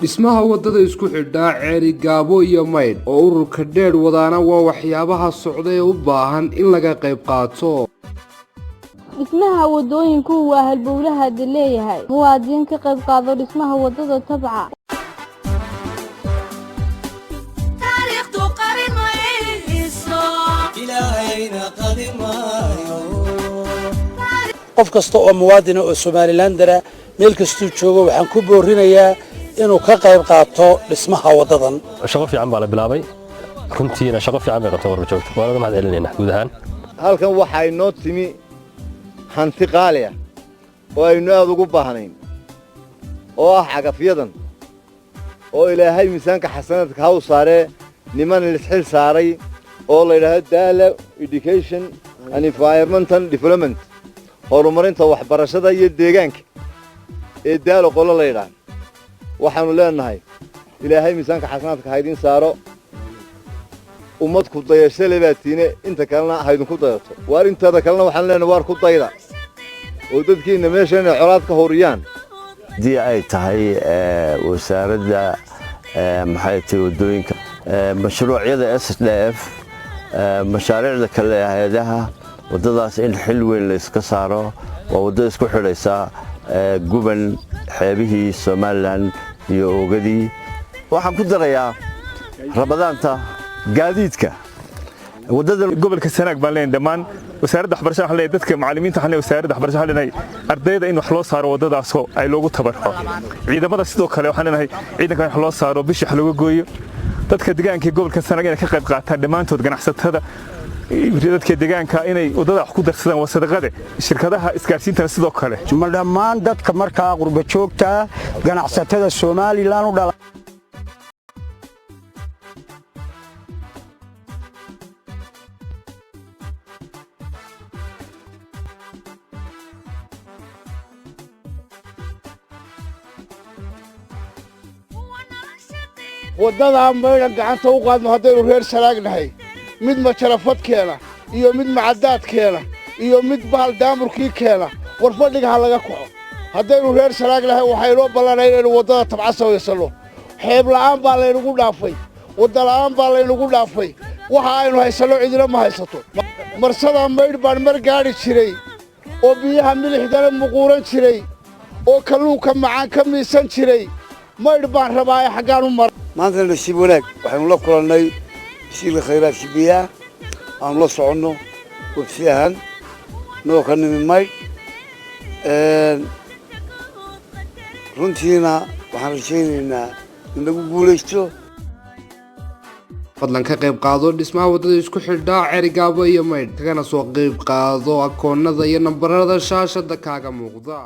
dhismaha wadada isku xidhaa ceeri gaabo iyo maydh oo ururka dheer wadaana waa waxyaabaha socda ee u baahan in laga qayb qaato. dhismaha wadooyinku waa halbowlaha leeyahay muwaadin ka qayb qaado dhismaha wadada tabca taariikhdu qarin mayso ilaahayna qadimayo qof kasta oo muwaadin oo Soomaaliland meel kastuu joogo waxaan ku boorinayaa inuu ka qayb qaato dhismaha wadadan. shaqo fiican baa la bilaabay runtiina shaqo fiican bay qabtay warjoogto waa laga mahad celinayna guud ahaan halkan waxa ay noo timi hanti qaali ah oo aynu aad ugu baahnayn oo ah cagafyadan oo ilaahay miisaanka xasanadka ha u saaree niman lisxil saaray oo la yiraahdo Daala Education and Environmental Development horumarinta waxbarashada iyo deegaanka ee Daala qolo la yiraahdo waxaanu leenahay ilaahay miisaanka xasanadka ha idin saaro ummad ku dayasho leebaatiine inta kalena ha idin ku dayato waar intada kalena waxaan leenahay waar ku dayda oo dadkiina meeshan colaad ka horiyaan dii ay tahay wasaaradda maxay tahay wadooyinka mashruucyada SDF mashaariicda kale hay'adaha wadadaas in xil weyn la iska saaro waa wadada isku xidhaysa guban xeebihii Soomaaliland iyo ogadii waxaan ku darayaa Ramadaanta gaadiidka wadada gobolka Sanaag baan leen dhamaan wasaaradda waxbarashada waxaan leeyahay dadka macallimiinta waxaan leeyahay wasaaradda waxbarashada waxaan leenahay ardayda in wax loo saaro wadadaas oo ay loogu tabarco ciidamada sidoo kale waxaan leenahay ciidanka wax loo saaro bishi wax looga gooyo dadka deegaanka gobolka Sanaag inay ka qayb qaataan dhamaantood ganacsatada dadka deegaanka inay wadada wax ku darsadaan wasadaqada shirkadaha isgaarsiinta sidoo kale ma dhamaan dadka markaa qurba joogta ganacsatada Soomaaliland u dhalay wadada maydhan gacanta u qaadno haddaynu reer Sanaagnahay mid ma jarafad keena iyo mid macadaad keena iyo mid bahal daamurkii keena war fadhiga laga kaco haddaynu reer Sanaagnahay waxay loo ballanayeen inuu wadada tabca saweysano xeeb la'aan baa laynagu dhaafay wada la'aan baa laynagu dhaafay waxa aynu haysano cidina ma haysato marsada maydh baan mar gaari jiray oo biyaha milixdana muquuran jiray oo kalluunka macaan ka miisan jiray maydh baan rabaa xagaan u mar maanta nasiib wanaag waxaanu la kulannay shirka khayraadka biyaha aan la soconno wabsiyahan noo ka nimi maydh runtiina waxaan rajaynaynaa in lagu guulaysto fadlan ka qayb qaado dhismaha wadada isku xidhaa ceeri gaabo iyo maydh kana soo qayb qaado akoonnada iyo nambarada shaashada kaaga muuqda.